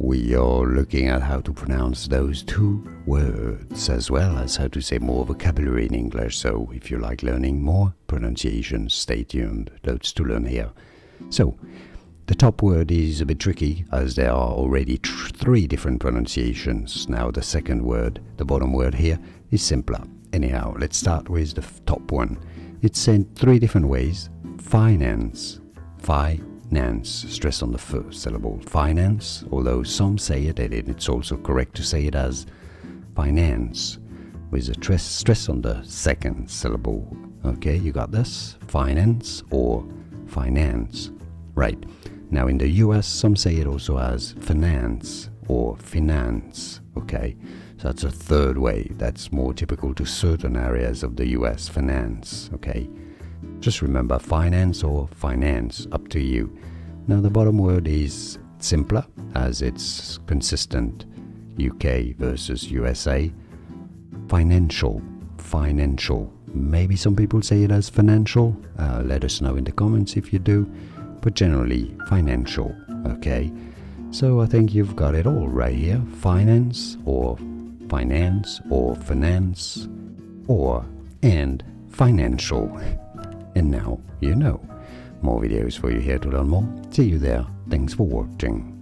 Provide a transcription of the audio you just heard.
we are looking at how to pronounce those two words as well as how to say more vocabulary in English. So if you like learning more pronunciations, stay tuned. Loads to learn here. So the top word is a bit tricky as there are already three different pronunciations. Now the second word, the bottom word here, is simpler. Anyhow, let's start with the top one. It's said three different ways. Finance. Finance. Stress on the first syllable. Finance, although some say it, and it's also correct to say it as finance, with a stress on the second syllable. Okay, you got this? Finance or finance. Right. Now in the US, some say it also as finance or finance. Okay, so that's a third way. That's more typical to certain areas of the US, finance. Okay, just remember finance or finance, up to you. Now the bottom word is simpler as it's consistent. UK versus USA. Financial. Financial. Maybe some people say it as financial. Let us know in the comments if you do. But generally financial. Okay, so I think you've got it all right here. Finance or finance or finance or and financial. And now you know. More videos for you here to learn more. See you there. Thanks for watching.